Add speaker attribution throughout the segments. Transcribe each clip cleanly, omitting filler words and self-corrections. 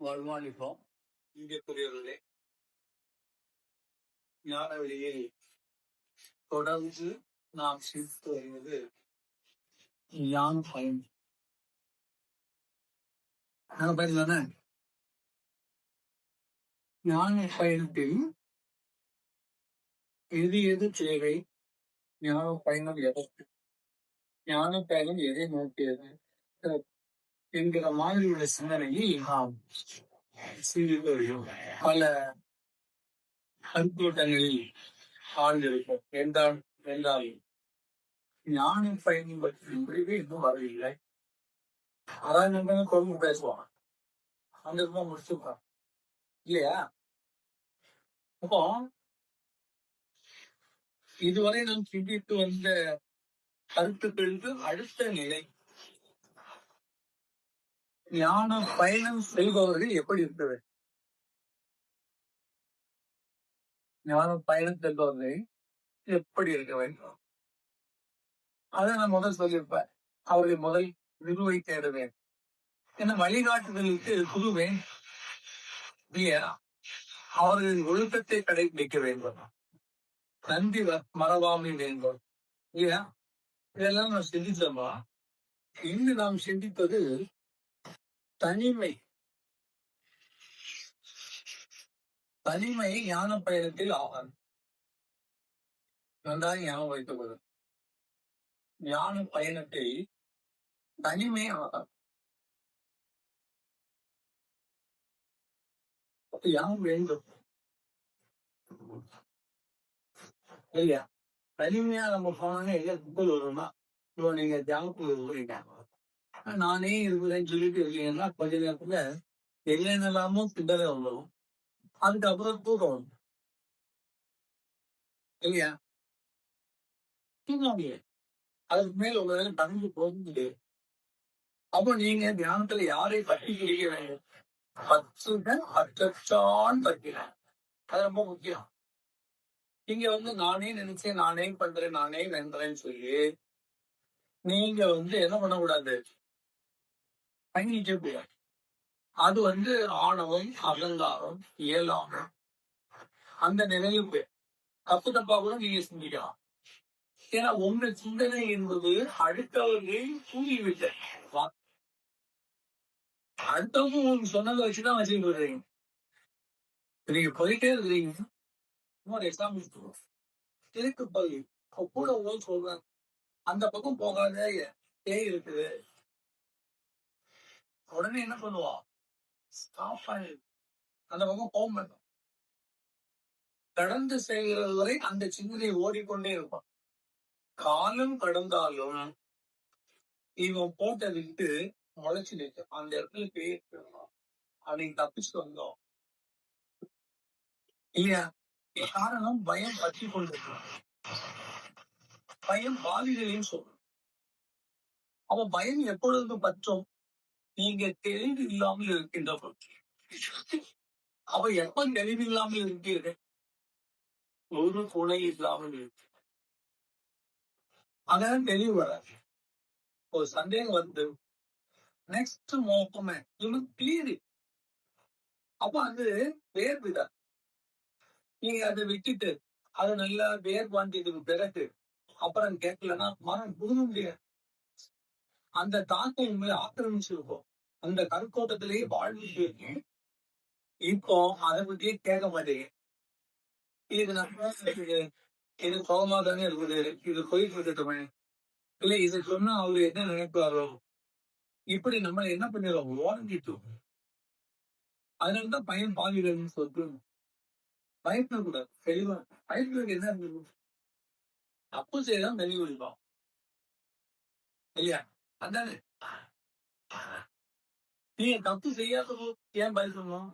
Speaker 1: வருமானிப்போம். இந்தியக்குரியவர்களே, ஞான வெளியில் தொடர்ந்து நாம் சிந்தித்து வருவது ஞான பயன். ஞான பயன் தானே? ஞான பயணத்தில் எது தேவை? ஞான பயணம் எதற்கு? ஞான பயணம் எதை நோக்கியது என்கிற மாதிரி உள்ள சிந்தனையை நாம் சிந்தித்து வருகிறோம். பல கருத்தோட்டங்களில் ஆழ்ந்திருக்கும். என்றால் ஞான பயணம் பற்றி முடிவே இன்னும் வரவில்லை. அதான் நம்ம கொண்டு பேசுவான். அந்த முடிச்சுப்பான் இல்லையா? அப்போ இதுவரை நாம் சிந்தித்து வந்த கருத்துக்களுக்கு அடுத்த நிலை, ஞான பயணம் செல்பவர்கள் எப்படி இருக்க வேண்டும்? ஞான பயணம் செல்பவர்கள் எப்படி இருக்க வேண்டும்? அதை நான் முதல் சொல்லியிருப்பேன். அவர்கள் முதல் குருவை தேடுவேன். என்ன வழிகாட்டுதலுக்கு குருவேன் இல்லையா? அவர்களின் ஒழுக்கத்தை கடைபிடிக்க வேண்டும். நன்றி மறவாமை வேண்டும் இல்லையா? இதெல்லாம் நாம் சிந்தித்தோமா? இன்று நாம் சிந்திப்பது தனிமை. தனிமை ஞான பயணத்தில் ஆகும். நன்றாக ஞாபகம் வைத்துக் கொள்ளும். ஞான பயணத்தில் தனிமை ஆகும். யார் வேண்டும் இல்லையா? தனிமையா நம்ம போனோன்னே கும்பல் வரும்னா, இப்போ நீங்க தியானத்துக்கு இருக்கிறீங்க, நானே இருக்கிறேன்னு சொல்லிட்டு இருக்கீங்கன்னா கொஞ்ச நேரத்துல என்னென்னலாமோ சிந்தனை வந்துடும். அதுக்கப்புறம் தூக்கம் வரும் இல்லையா? தூங்காமையே அதுக்கு மேல உங்க வேலை தங்கி போகுது. அப்போ நீங்க தியானத்துல யாரை பற்றி பிடிக்க வேண்டும்? பற்றுடன் அற்றான் பற்றினேன். அது ரொம்ப முக்கியம். நீங்க நானே நினைச்சேன், நானே பண்றேன், நானே வென்றேன்னு சொல்லி நீங்க என்ன பண்ணக்கூடாது? பயணிக்க கூடாது. அது ஆணவம், அகங்காரம், இயலாமை அந்த நிலையில் போய் தப்பு தப்பா கூட நீங்க சிந்திக்கலாம். ஏன்னா உங்க சிந்தனை என்பது அடுத்தவர்களை தூங்கிவிட்ட. அடுத்தவங்க உங்களுக்கு சொன்னதை வச்சுதான் வச்சுட்டு இருக்கிறீங்க. நீங்க போயிட்டே இருக்கிறீங்க. இன்னொரு எக்ஸாம்பிள் திருக்கு பகுதி கூட உங்களுக்கு சொல்றாங்க, அந்த பக்கம் போகாத பேய் இருக்குது. உடனே என்ன பண்ணுவா? ஸ்டாப் ஆயிடு. அந்த பக்கம் போக மாட்டோம். கடந்து செல்கிறது வரை அந்த சிந்தனை ஓடிக்கொண்டே இருப்பான். காலம் கடந்தாலும் இவன் போட்ட விட்டு முளைச்சு நிற்கும். அந்த இடத்துல பேய் அப்படின்னு தப்பிச்சு வந்தோம் இல்லையா? காரணம் பயம் பற்றி கொண்டிருக்கிறான். பயம் பாதிகளையும் சொல்லும். அப்ப பயம் எப்பொழுது பற்றும்? நீங்க தெளிவு இல்லாமல் இருக்கின்ற பொழுது. அப்ப எப்ப தெளிவு இல்லாமல் இருக்கீர்கள்? ஒரு துணை இல்லாமல் இருக்கு. அதான் தெளிவு வராது. ஒரு சந்தேகம் நெக்ஸ்ட் மோகமே கிளியர். அப்ப அது வேர்விதா. நீங்க அதை விட்டுட்டு அது நல்லா வேர் வாங்கியதுக்கு பிறகு அப்புறம் கேட்கலன்னா மனம் புதுங்க முடியாது. அந்த தாக்கம் உண்மையை ஆக்கிரமிச்சிருக்கும். அந்த கருக்கோட்டத்திலேயே வாழ்ந்துட்டு இருக்கேன். இப்போ அதை பத்தியே கேட்க மாட்டேங்க. இது இது சுகமா தானே இருக்குது, இது போயிட்டு இருக்கட்டுமே, இல்ல இதை சொன்னா அவரு என்ன நினைப்பாரோ, இப்படி நம்ம என்ன பண்ணிடுறோம்? வாங்கிட்டு. அதனாலதான் பையன் பாதிகள்னு சொல்லிட்டு பயப்படக்கூடாது. தெளிவா பயப்படுறதுக்கு என்ன இருக்கு? தப்பு செய்யலாம் தெளிவு இருப்போம் இல்லையா? அதானே. நீங்க தப்பு செய்யாத ஏன் பயப்படணும்?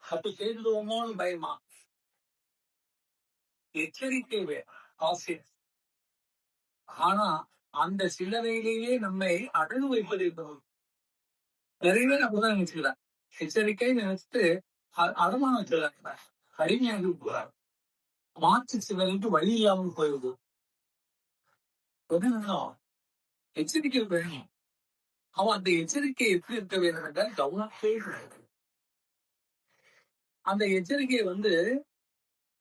Speaker 1: தப்பு செய்துடுவோமோன்னு பயமா? எச்சரிக்கை ஆசிரியர். ஆனா அந்த சில்லறையிலேயே நம்மை அடகு வைப்பது என்பது நிறைய பேர் அப்படிதான் நினைச்சுக்கிறாங்க. எச்சரிக்கை நினைச்சிட்டு அடமானம் வச்சிருக்காங்க. கடுமையாக போறாங்க. மாற்று சிலருக்கு வழி இல்லாமல் போயிடுது. எச்சரிக்கை வேணும். அவன் அந்த எச்சரிக்கை எப்படி இருக்க வேண்டும் என்றால் கவனத்தே அந்த எச்சரிக்கையை வந்து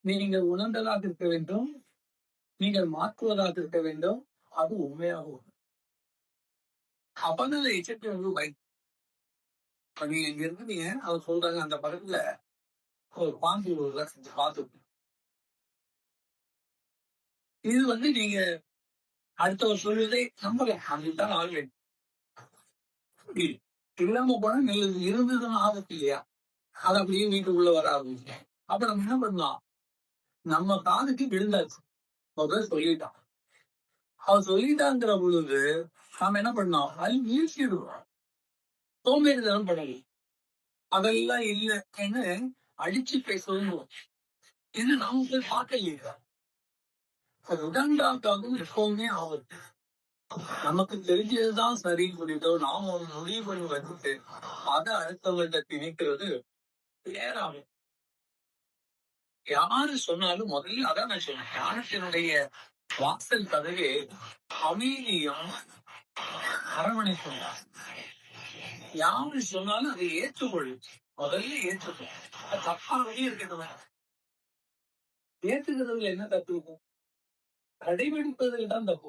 Speaker 1: நீங்கள் உணர்ந்ததாக இருக்க வேண்டும். நீங்கள் மாற்றுவதாக இருக்க வேண்டும். அது உண்மையாகும். அப்பதான் அந்த எச்சரிக்கை வந்து இப்ப நீங்க இங்க இருந்தீங்க. அவர் சொல்றாங்க அந்த பக்கத்துல ஒரு பாம்பு பார்த்து இது வந்து நீங்க அடுத்தவர் சொல்வதை நம்பலாம். அப்படித்தான் ஆகுவேன். இல்லாம போனா நல்லது. இருந்ததுன்னு ஆபத்து இல்லையா? அது அப்படியே வீட்டுக்குள்ள வர ஆரம்பிச்சேன். அப்ப நம்ம என்ன பண்ணலாம்? நம்ம காதுக்கு விழுந்தாச்சு. முதல்ல சொல்லிட்டான். அவன் சொல்லிட்டாங்கிற பொழுது நாம என்ன பண்ணோம்? அது வீழ்ச்சிடுவோம். சோம்பேறித்தனம் பண்ணணும். அதெல்லாம் இல்லைன்னு அடிச்சு பேசணும். இது நாம போய் பார்க்கலையா? அது உடன்பாட்டாகவும் எப்பவுமே ஆபத்து. நமக்கு தெரிஞ்சதுதான் சரின்னு சொல்லிட்டு நாம ஒரு முடிவு பண்ணி வந்துட்டு அதை அடுத்தவங்கள்ட்ட திணிக்கிறது நேராகும். யாரு சொன்னாலும் முதல்ல அதான் நான் சொன்னேன். ஞானத்தினுடைய வாசல் கதவே அமைதியும் அரவணைக்கும். யாரு சொன்னாலும் அதை ஏற்றுக்கொள்ளு. முதல்ல ஏற்றுக்கொள். அது தப்பாகவே இருக்கட்டும். ஏற்றுக்கிறதுல என்ன தப்பு இருக்கும்? கடைபிடிப்பதில் தான் தப்பு.